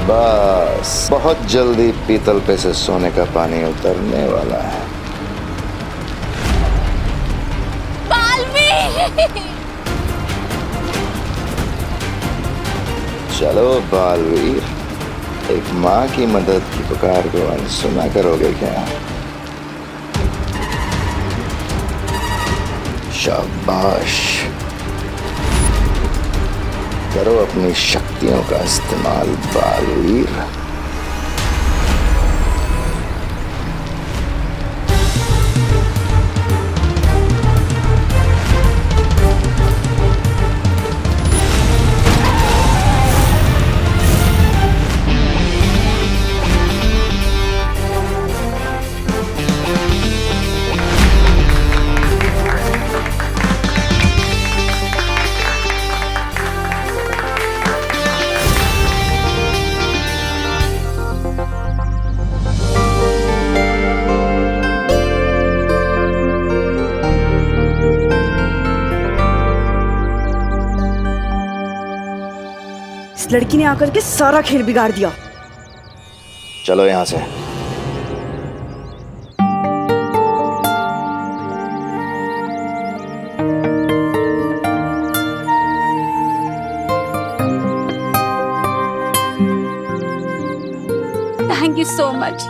बस बहुत जल्दी पीतल पे से सोने का पानी उतरने वाला है। चलो बालवीर, एक माँ की मदद की पुकार को अनसुना करोगे क्या? शाबाश, करो अपनी शक्तियों का इस्तेमाल बालवीर। लड़की ने आकर के सारा खेल बिगाड़ दिया। चलो यहां से। Thank you so much.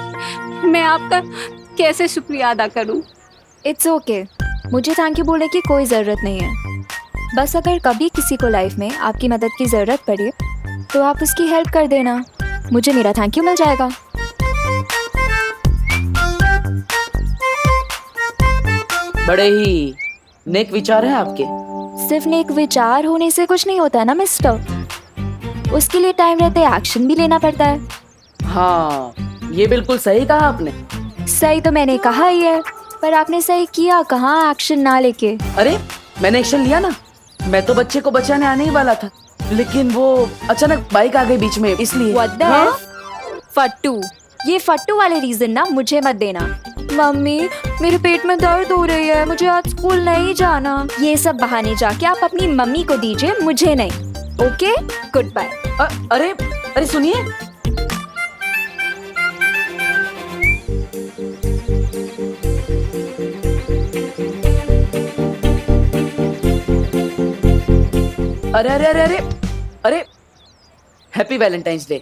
मैं आपका कैसे शुक्रिया अदा करूं? इट्स ओके, मुझे थैंक यू बोलने की कोई ज़रूरत नहीं है। बस अगर कभी किसी को लाइफ में आपकी मदद की ज़रूरत पड़े तो आप उसकी हेल्प कर देना, मुझे मेरा थैंक यू मिल जाएगा। बड़े ही नेक विचार हैं आपके। सिर्फ नेक विचार होने से कुछ नहीं होता ना मिस्टर, उसके लिए टाइम रहते एक्शन भी लेना पड़ता है। हाँ, ये बिल्कुल सही कहा आपने। सही तो मैंने कहा ही है, पर आपने सही किया कहाँ एक्शन ना लेके। अरे मैंने एक्शन लिया ना, मैं तो बच्चे को बचाने आने ही वाला था, लेकिन वो अचानक बाइक आ गई बीच में, इसलिए। What the hell? फट्टू, ये फट्टू वाले रीजन ना मुझे मत देना। मम्मी मेरे पेट में दर्द हो रही है, मुझे आज स्कूल नहीं जाना, ये सब बहाने जाके आप अपनी मम्मी को दीजिए, मुझे नहीं। Okay, good bye. अरे अरे सुनिए, अरे अरे अरे अरे अरे हैप्पी वैलेंटाइंस डे।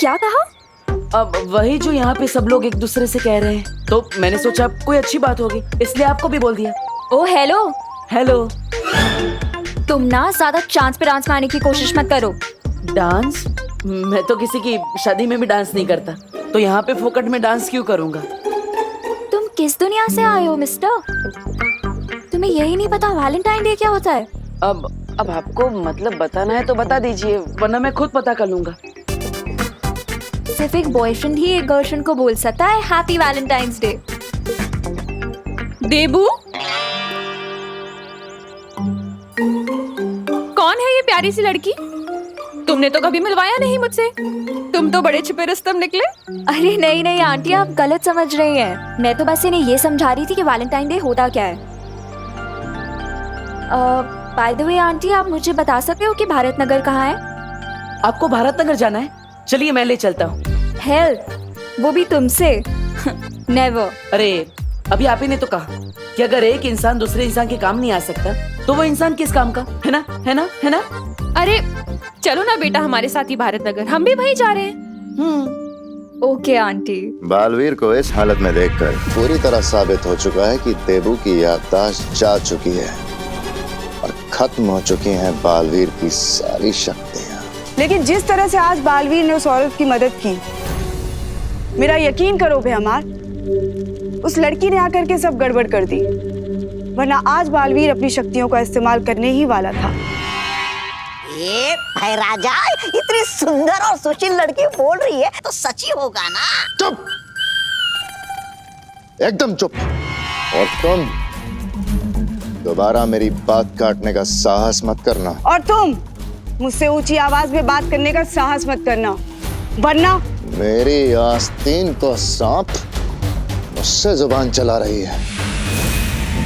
क्या कहा? अब वही जो यहाँ पे सब लोग एक दूसरे से कह रहे हैं, तो मैंने सोचा कोई अच्छी बात होगी, इसलिए आपको भी बोल दिया। ओ हेलो हेलो। तुम ना ज्यादा चांस पे डांस मारने की कोशिश मत करो। डांस? मैं तो किसी की शादी में भी डांस नहीं करता, तो यहाँ पे फोकट में डांस क्यों करूँगा? तुम किस दुनिया से आए हो मिस्टर? तुम्हें यही नहीं पता वैलेंटाइन डे क्या होता है? अब आपको मतलब बताना है तो बता दीजिए, वरना मैं खुद पता कर लूंगा। सिर्फ एक बॉयफ्रेंड ही एक गर्लफ्रेंड को बोल सकता है हैप्पी वैलेंटाइंस डे। देबू, कौन है ये प्यारी सी लड़की? तुमने तो कभी मिलवाया नहीं मुझसे, तुम तो बड़े छुपे रुस्तम निकले। अरे नहीं नहीं आंटी, आप गलत समझ रही हैं। मैं तो बस इन्हें ये समझा रही थी कि वैलेंटाइन डे होता क्या है। बाय द वे आंटी, आप मुझे बता सकते हो कि भारत नगर कहाँ है? आपको भारत नगर जाना है? चलिए मैं ले चलता हूँ। हेल्प? वो भी तुमसे? नेवर। अरे अभी आप ही ने तो कहा कि अगर एक इंसान दूसरे इंसान के काम नहीं आ सकता तो वो इंसान किस काम का, है ना, है ना, है ना? अरे चलो ना बेटा हमारे साथ ही भारत नगर, हम भी वहीं जा रहे हैं। Okay aunty. बालवीर को इस हालत में देखकर पूरी तरह साबित हो चुका है कि देबू की याददाश्त जा चुकी है और खत्म हो चुकी हैं बालवीर की सारी शक्तियाँ। लेकिन जिस तरह से आज बालवीर ने उस औरत की मदद की, मेरा यकीन करो बेहमार, उस लड़की ने आकर के सब गड़बड़ कर दी, वरना आज बालवीर अपनी शक्तियों का इस्तेमाल करने ही वाला था। ये भाई राजा, इतनी सुंदर और सुशील लड़की बोल रही है तो सच ही होगा ना? चुप, एकदम चुप। और तुम दोबारा मेरी बात काटने का साहस मत करना। और तुम मुझसे ऊंची आवाज में बात करने का साहस मत करना, वरना मेरी आस्तीन को सांप मुझसे जुबान चला रही है,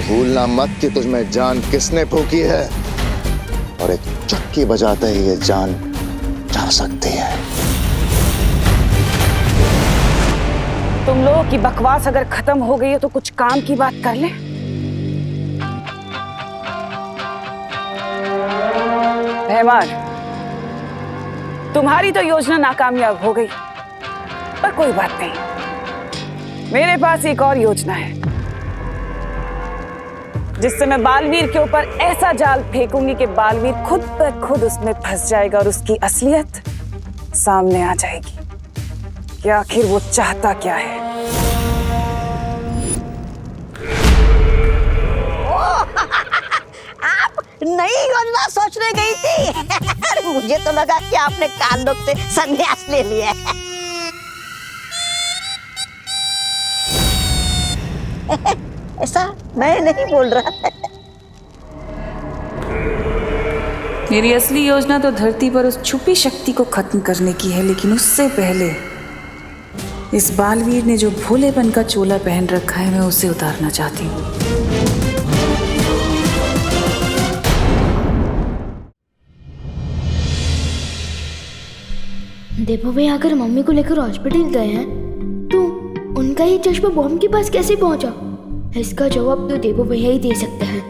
भूलना मत कि तुझमें जान किसने फूकी है, और एक चुटकी बजाते ही ये जान जा सकती है। तुम लोगों की बकवास अगर खत्म हो गई है तो कुछ काम की बात कर ले। रहमान, तुम्हारी तो योजना नाकामयाब हो गई, पर कोई बात नहीं, मेरे पास एक और योजना है जिससे मैं बालवीर के ऊपर ऐसा जाल फेंकूंगी कि बालवीर खुद ब खुद उसमें फंस जाएगा और उसकी असलियत सामने आ जाएगी कि आखिर वो चाहता क्या है। आप नई योजना सोचने गई थी। मुझे तो लगा कि आपने कांडोक से संन्यास ले लिया है। ऐसा मैं नहीं बोल रहा। मेरी असली योजना तो धरती पर उस छुपी शक्ति को खत्म करने की है, लेकिन उससे पहले इस बालवीर ने जो भोलेपन का चोला पहन रखा है, मैं उसे उतारना चाहती हूँ। देवू भाई अगर मम्मी को लेकर हॉस्पिटल गए हैं तो उनका ये चश्मा बॉम्ब के पास कैसे पहुंचा? इसका जवाब तो देवू भैया ही दे सकते हैं।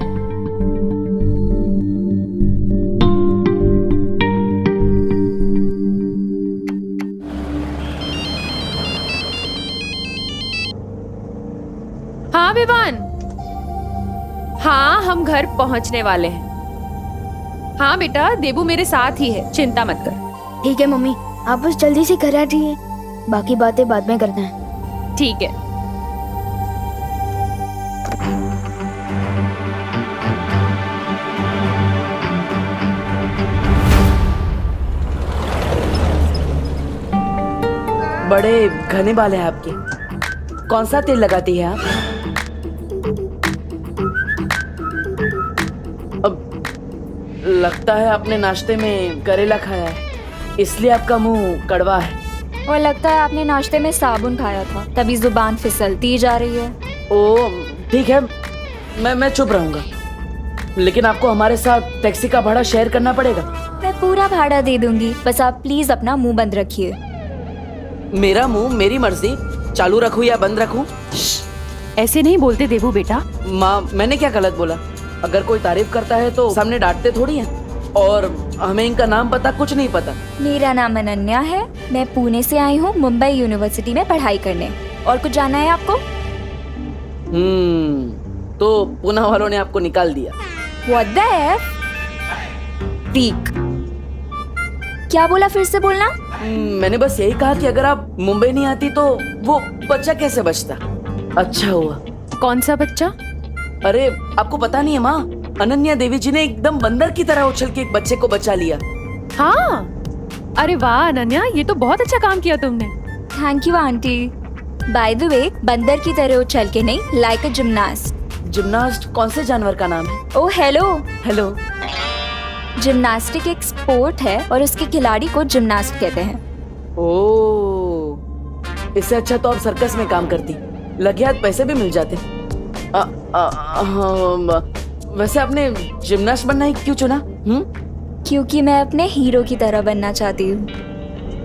हाँ विवान, हाँ हम घर पहुंचने वाले हैं। हाँ बेटा, देबू मेरे साथ ही है, चिंता मत कर। ठीक है मम्मी, आप बस जल्दी से घर आ जाइए, बाकी बातें बाद में करना है। ठीक है। बड़े घने बाल हैं आपके, कौन सा तेल लगाती है आप? अब लगता है आपने नाश्ते में करेला खाया है, इसलिए आपका मुंह कड़वा है। और लगता है आपने नाश्ते में साबुन खाया था, तभी जुबान फिसलती जा रही है। ओ ठीक है, मैं चुप रहूंगा, लेकिन आपको हमारे साथ टैक्सी का भाड़ा शेयर करना पड़ेगा। मैं पूरा भाड़ा दे दूंगी, बस आप प्लीज अपना मुंह बंद रखिए। मेरा मुंह मेरी मर्जी, चालू रखूं या बंद रखूं? ऐसे नहीं बोलते देबू बेटा। माँ, मैंने क्या गलत बोला? अगर कोई तारीफ करता है तो सामने डांटते थोड़ी हैं, और हमें इनका नाम पता कुछ नहीं पता। मेरा नाम अनन्या है, मैं पुणे से आई हूँ मुंबई यूनिवर्सिटी में पढ़ाई करने। और कुछ जानना है आपको? तो पुणे वालों ने आपको निकाल दिया। What the F? Freak. क्या बोला, फिर से बोलना। मैंने बस यही कहा कि अगर आप मुंबई नहीं आती तो वो बच्चा कैसे बचता। अच्छा हुआ। कौन सा बच्चा? अरे आपको पता नहीं है माँ, अनन्या देवी जी ने एकदम बंदर की तरह उछल के एक बच्चे को बचा लिया। हाँ, अरे वाह अनन्या, ये तो बहुत अच्छा काम किया तुमने। Thank you aunty. By the way, बंदर की तरह उछल के नहीं, लाइक अ जिम्नास्ट। जिम्नास्ट कौन से जानवर का नाम है? Oh hello. हेलो। जिम्नास्टिक एक स्पोर्ट है और उसके खिलाड़ी को जिम्नास्ट कहते हैं। ओह, इससे अच्छा तो आप सर्कस में काम करती, लगे हाथ पैसे भी मिल जाते। वैसे आपने जिम्नास्ट बनना ही क्यों चुना? क्योंकि मैं अपने हीरो की तरह बनना चाहती हूँ।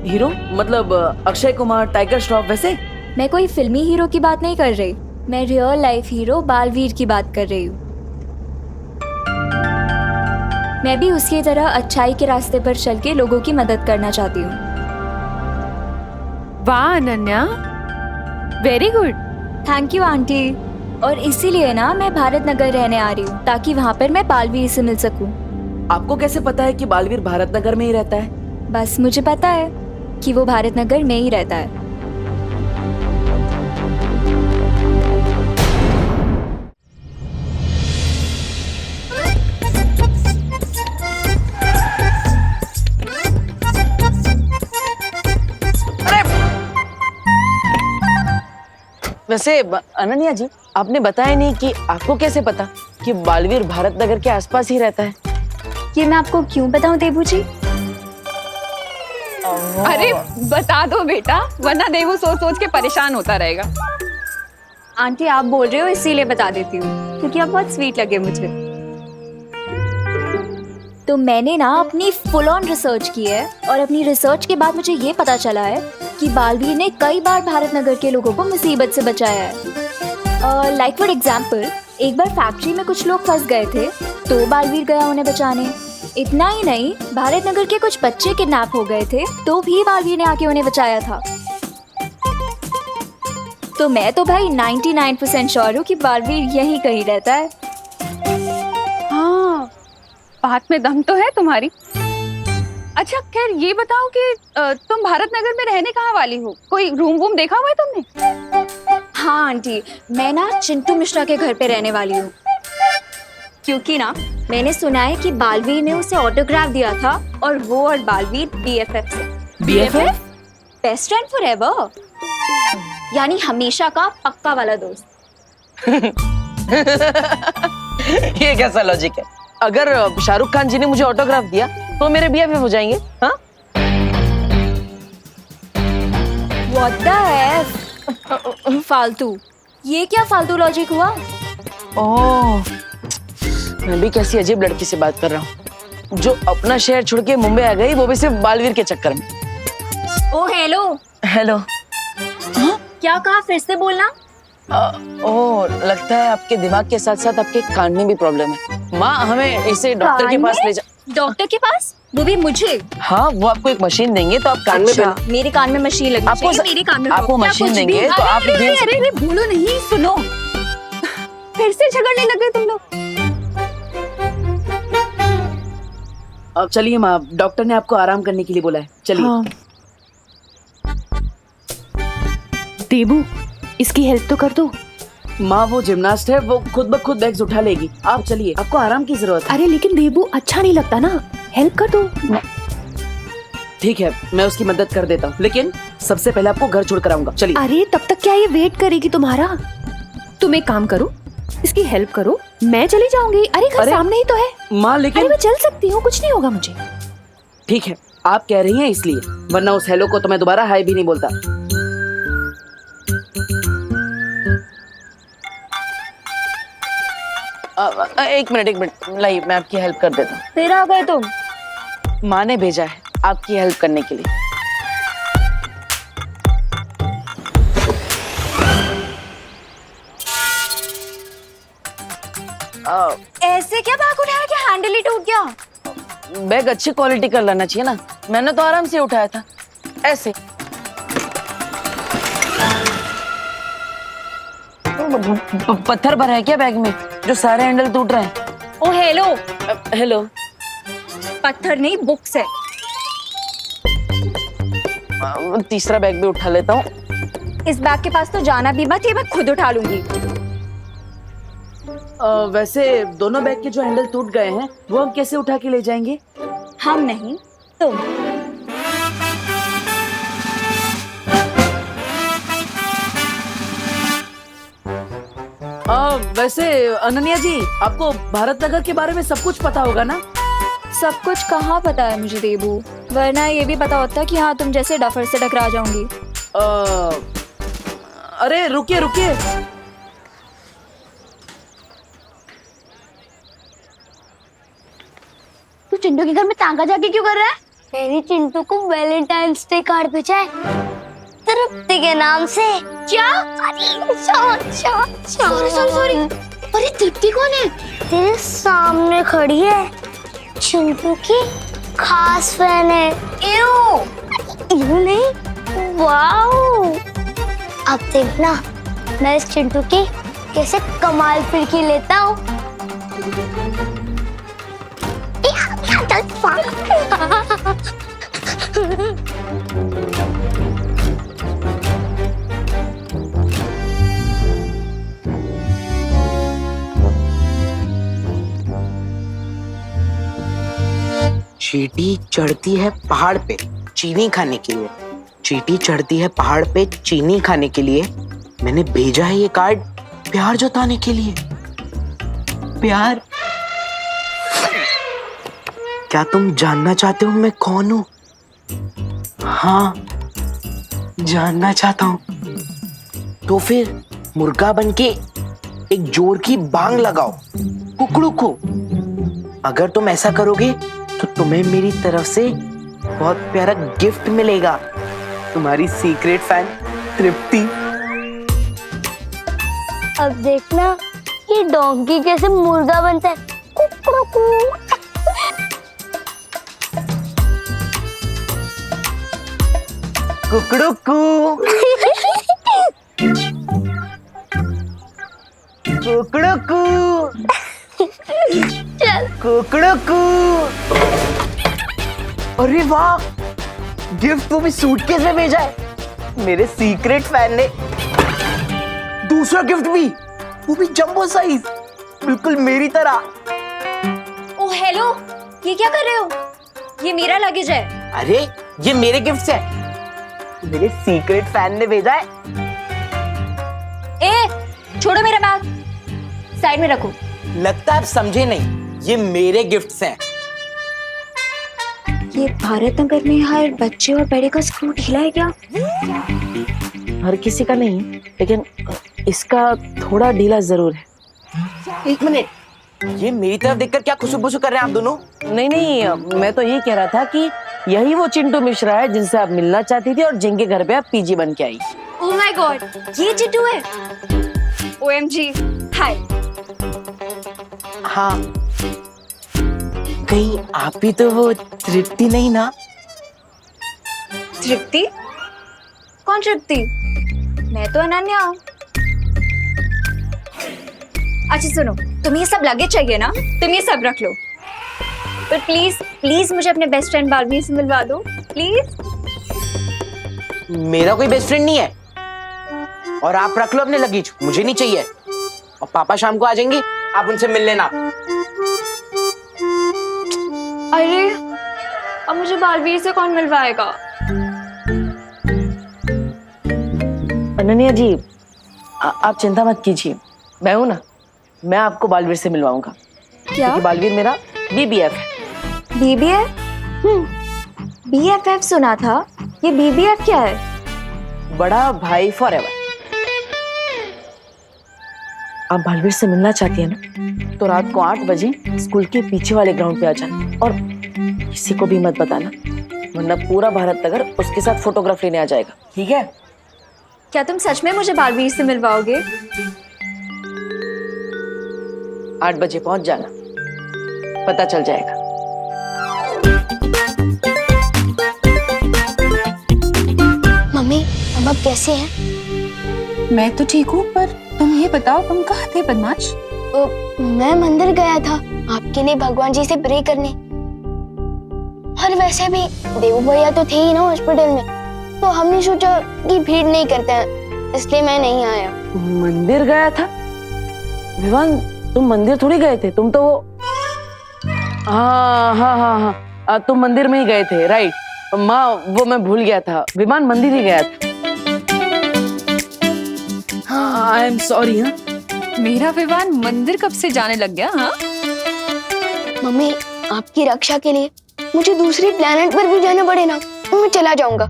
हीरो मतलब अक्षय कुमार, टाइगर श्रॉफ वैसे? मैं कोई फिल्मी हीरो की बात नहीं कर रही, मैं रियल लाइफ हीरो बालवीर की बात कर रही हूँ। मैं भी उसकी तरह अच्छाई के रास्ते पर चल के लोगों की मदद करना चाहती हूँ। वाह Ananya, very good. Thank you aunty. और इसीलिए ना मैं भारत नगर रहने आ रही हूँ, ताकि वहाँ पर मैं बालवीर से मिल सकूँ। आपको कैसे पता है कि बालवीर भारत नगर में ही रहता है? बस मुझे पता है कि वो भारत नगर में ही रहता है। वैसे अनन्या जी, आपने बताया नहीं कि आपको कैसे पता कि बालवीर भारत नगर के आसपास ही रहता है? ये मैं आपको क्यों बताऊं देबू जी? अरे बता दो बेटा, वरना देवू सोच सोच के परेशान होता रहेगा। आंटी आप बोल रहे हो इसीलिए बता देती हूँ, क्योंकि आप बहुत स्वीट लगे मुझे। तो मैंने ना अपनी फुल ऑन रिसर्च की है, और अपनी रिसर्च के बाद मुझे ये पता चला है कि बालवीर ने कई बार भारत नगर के लोगों को मुसीबत से बचाया है। लाइक फॉर एग्जाम्पल, एक बार फैक्ट्री में कुछ लोग फंस गए थे, तो बालवीर गया उन्हें बचाने। इतना ही नहीं, भारत नगर के कुछ बच्चे किडनैप हो गए थे, तो भी बालवीर ने आके उन्हें बचाया था। तो मैं तो भाई 99% श्योर हूँ कि बालवीर यहीं कहीं रहता है। हाँ, बात में दम तो है तुम्हारी। अच्छा खैर ये बताओ कि तुम भारत नगर में रहने कहाँ वाली हो? कोई रूम वूम देखा हुआ है तुमने? हाँ आंटी, मैं ना चिंटू मिश्रा के घर पे रहने वाली हूँ, क्योंकि ना मैंने सुना है कि बालवीर ने उसे ऑटोग्राफ दिया था, और वो और बालवीर BFF से। BFF? बेस्ट फ्रेंड फॉरएवर, यानी हमेशा का पक्का वाला दोस्त। ये कैसा लॉजिक है? अगर शाहरुख खान जी ने मुझे ऑटोग्राफ दिया तो मेरे BFF हो जाएंगे? हाँ? What the F? फालतू, ये क्या फालतू लॉजिक हुआ? ओह, मैं भी कैसी अजीब लड़की से बात कर रहा हूँ, जो अपना शहर छोड़ के मुंबई आ गई, वो भी सिर्फ बालवीर के चक्कर में। ओ हेलो। हेलो। क्या कहा, फिर से बोलना। ओह, लगता है आपके दिमाग के साथ साथ आपके कान में भी प्रॉब्लम है। माँ, हमें इसे डॉक्टर के पास ले जा। डॉक्टर के पास? वो भी मुझे? हाँ, वो आपको एक मशीन देंगे तो आप कान में मेरे कान में मशीन लगी आपको चाहिए, मेरे कान में आपको क्या मशीन कुछ देंगे भी? तो आप अरे अरे अरे बोलो नहीं, सुनो। फिर से झगड़ने लगे तुम लोग। अब चलिए माँ, डॉक्टर ने आपको आराम करने के लिए बोला है, चलिए। हाँ। देबू, इसकी हेल्प तो कर दो। माँ वो जिम्नास्ट है, वो खुद ब खुद बैग्स उठा लेगी। आप चलिए, आपको आराम की जरूरत है। अरे लेकिन देबू अच्छा नहीं लगता ना, हेल्प कर दो। ठीक है, मैं उसकी मदद कर देता हूँ, लेकिन सबसे पहले आपको घर छोड़ कर आऊंगा। चलिए। अरे तब तक क्या ये वेट करेगी तुम्हारा? तुम एक काम करो, इसकी हेल्प करो, मैं चली जाऊंगी। अरे घर सामने ही तो है। माँ अरे लेकिन मैं चल सकती हूँ, कुछ नहीं होगा मुझे। ठीक है, आप कह रही हैं इसलिए, वरना उस हेलो को तो मैं दोबारा हाय भी नहीं बोलता। एक मिनट, लाइए मैं आपकी हेल्प कर देता हूँ। फिर आ गए तुम? माँ ने भेजा है आपकी हेल्प करने के लिए। ऐसे क्या बैग उठाया कि हैंडल ही टूट गया? बैग अच्छी क्वालिटी का लाना चाहिए ना, मैंने तो आराम से उठाया था, ऐसे। पत्थर भरा है क्या बैग में, जो सारे हैंडल टूट रहे हैं? ओ हेलो। हेलो। पत्थर नहीं, बुक्स है। तीसरा बैग भी उठा लेता हूँ। इस बैग के पास तो जाना भी मत, ये मैं खुद उठा लूंगी। वैसे दोनों बैग के जो हैंडल टूट गए हैं, वो हम कैसे उठा के ले जाएंगे? हम नहीं, तुम। वैसे अनन्या जी, आपको भारत नगर के बारे में सब कुछ पता होगा ना? सब कुछ कहाँ पता है मुझे देबू, वरना ये भी पता होता कि हाँ तुम जैसे डफर से टकरा जाऊंगी। अरे रुकिए रुकिए, तू चिंटू के घर में तांगा जाके क्यों कर रहा है? मेरी चिंटू को वैलेंटाइंस डे कार्ड भेजा है तृप्ति के नाम से। क्या? सॉरी। अरे तृप्ति कौन है? तेरे सामने खड़ी है, चिंटू की खास फैन है। यू नहीं, वाओ। अब देखना मैं इस चिंटू की कैसे कमाल फिरकी लेता हूँ। चींटी चढ़ती है पहाड़ पे चीनी खाने के लिए। चींटी चढ़ती है पहाड़ पे चीनी खाने के लिए। मैंने भेजा है ये कार्ड प्यार जताने के लिए। प्यार। क्या तुम जानना चाहते हो मैं कौन हूं? हाँ, जानना चाहता हूं। तो फिर मुर्गा बनके एक जोर की बांग लगाओ कुकड़ू को। अगर तुम ऐसा करोगे तो तुम्हें मेरी तरफ से बहुत प्यारा गिफ्ट मिलेगा। तुम्हारी सीक्रेट फैन तृप्ति। अब देखना ये डोंकी कैसे मुर्गा बनता है। कुकड़ू। कुकड़ू कू कुकड़ू कू कुकड़ू कू। अरे वाह, गिफ्ट वो भी सूटकेस में भेजा है। मेरे सीक्रेट फैन ने दूसरा गिफ्ट भी, वो भी जंबो साइज, बिल्कुल मेरी तरह। ओह हेलो, ये क्या कर रहे हो? ये मेरा लगेज है। अरे ये मेरे गिफ्ट्स है, मेरे सीक्रेट फैन ने भेजा है। ए छोड़ो मेरा बैग, साइड में रखो। लगता है आप समझे नहीं, ये मेरे गिफ्ट्स हैं। ये भारत नगर में हर बच्चे और बड़े का स्क्रू ढीला है क्या? हर किसी का नहीं, लेकिन इसका थोड़ा ढीला जरूर है। एक मिनट, ये मेरी तरफ देखकर क्या खुशबू कर रहे हैं आप दोनों? नहीं, मैं तो ये कह रहा था कि यही वो चिंटू मिश्रा है जिनसे आप मिलना चाहती थी और जिनके घर पे आप पीजी बन के आई। ओह माय गॉड, ये चिट्टू है। OMG, हाय। हाँ, कहीं आप भी तो वो तृप्ति नहीं ना? तृप्ति? कौन तृप्ति? मैं तो अनन्या हूँ। अच्छा सुनो, तुम्हें ये सब लगेज चाहिए ना, तुम ये सब रख लो। पर प्लीज प्लीज मुझे अपने बेस्ट फ्रेंड बालवीर से मिलवा दो प्लीज। मेरा कोई बेस्ट फ्रेंड नहीं है, और आप रख लो अपने लगेज, मुझे नहीं चाहिए। और पापा शाम को आ जाएंगे, आप उनसे मिल लेना। अरे अब मुझे बालवीर से कौन मिलवाएगा? अनन्या जी, आप चिंता मत कीजिए, मैं हूं ना, मैं आपको बालवीर से मिलवाऊंगा। क्या? क्योंकि बालवीर मेरा BBF है। BBF? BFF सुना था, ये BBF क्या है? बड़ा भाई फॉरएवर। आप बालवीर से मिलना चाहती है ना, तो रात को 8 बजे स्कूल के पीछे वाले ग्राउंड पे आ जाना, और किसी को भी मत बताना, वरना पूरा भारत नगर उसके साथ फोटोग्राफ लेने आ जाएगा, ठीक है? क्या तुम सच में मुझे बालवीर से मिलवाओगे? 8 बजे पहुंच जाना, पता चल जाएगा। मम्मी अब आप कैसे हैं? मैं तो ठीक हूँ, पर तुम ये बताओ तुम कहाँ थे बदमाश? मैं मंदिर गया था आपके लिए भगवान जी से प्रे करने, और वैसे भी देवू भैया तो थे ही ना हॉस्पिटल में, तो हमने सोचा कि भीड़ नहीं करते हैं, इसलिए मैं नहीं आया। मंदिर गया था? विवान, तुम मंदिर थोड़ी गए थे, तुम तो हाँ, तुम मंदिर में ही गए थे, राइट। माँ, वो मैं भूल गया था, विमान मंदिर ही गया था। I am sorry. हाँ, मेरा विमान मंदिर कब से जाने लग गया? हाँ, मम्मी आपकी रक्षा के लिए मुझे दूसरे प्लेनेट पर भी जाना पड़े ना, तो मैं चला जाऊंगा।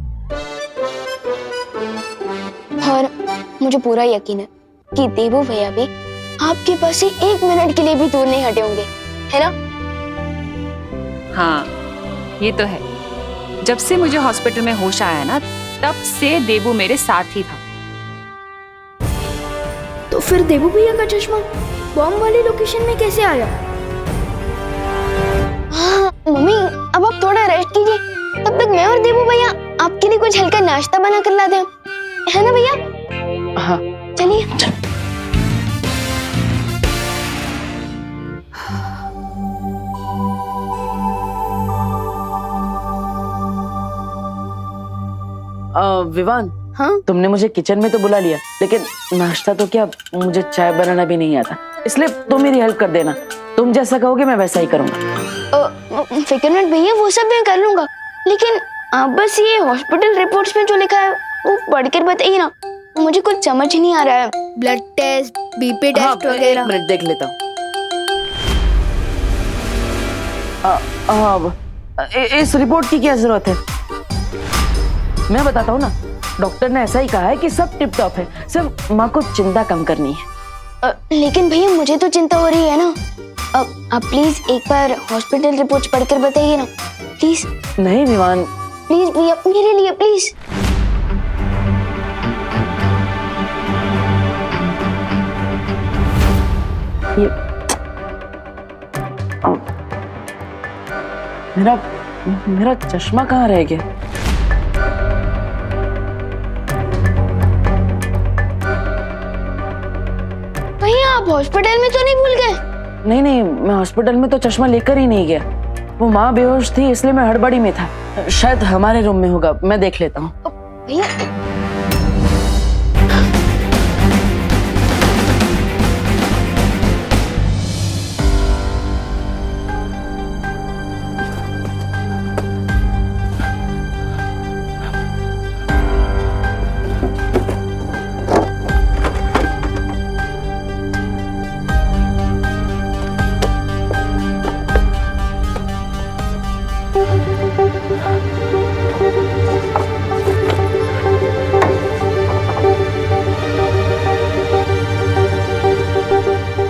और मुझे पूरा यकीन है कि देवू भैया भी आपके पास से 1 मिनट के लिए भी दूर नहीं हटे होंगे, है ना? हाँ, ये तो है। जब से मुझे हॉस्पिटल में होश आया ना, तब से देवू मेरे साथ ही था। तो फिर देवू भैया का चश्मा बॉम्ब वाली लोकेशन में कैसे आया? हाँ, मम्मी अब आप थोड़ा रेस्ट कीजिए, तब तक मैं और देवू भैया आपके लिए कुछ हल्का नाश्ता बना कर लाते हैं, है ना भैया? हाँ, चलिए। विवान, हाँ? तुमने मुझे किचन में तो बुला लिया, लेकिन नाश्ता तो क्या, मुझे चाय बनाना भी नहीं आता, इसलिए तुम मेरी हेल्प कर देना। तुम जैसा कहोगे मैं वैसा ही करूंगा। फिक्र मत भैया, वो सब मैं कर लूंगा, लेकिन आप बस ये हॉस्पिटल रिपोर्ट्स में जो लिखा है वो पढ़कर बताइए ना, मुझे कुछ समझ नहीं आ रहा है। ब्लड टेस्ट, BP टेस्ट वगैरह। 1 मिनट देख लेता हूँ। इस रिपोर्ट की क्या जरूरत है? मैं बताता हूँ ना। डॉक्टर ने ऐसा ही कहा है कि सब टिप टॉप है, सिर्फ माँ को चिंता कम करनी है। लेकिन भैया मुझे तो चिंता हो रही है ना। आप प्लीज एक बार हॉस्पिटल रिपोर्ट्स पढ़कर बताइए ना, प्लीज। नहीं विमान, प्लीज भैया, मेरे लिए प्लीज। ये मेरा मेरा चश्मा कहाँ रह गया? भैया आप हॉस्पिटल में तो नहीं भूल गए? नहीं नहीं, मैं हॉस्पिटल में तो चश्मा लेकर ही नहीं गया। वो माँ बेहोश थी इसलिए मैं हड़बड़ी में था। शायद हमारे रूम में होगा, मैं देख लेता हूँ। भैया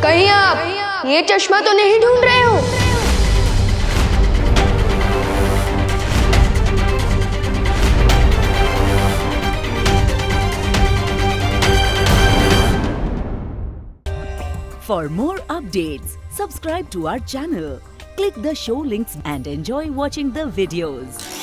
कहीं आप ये चश्मा तो नहीं ढूंढ रहे हो? For more updates, subscribe to our channel, click the show links and enjoy watching the videos.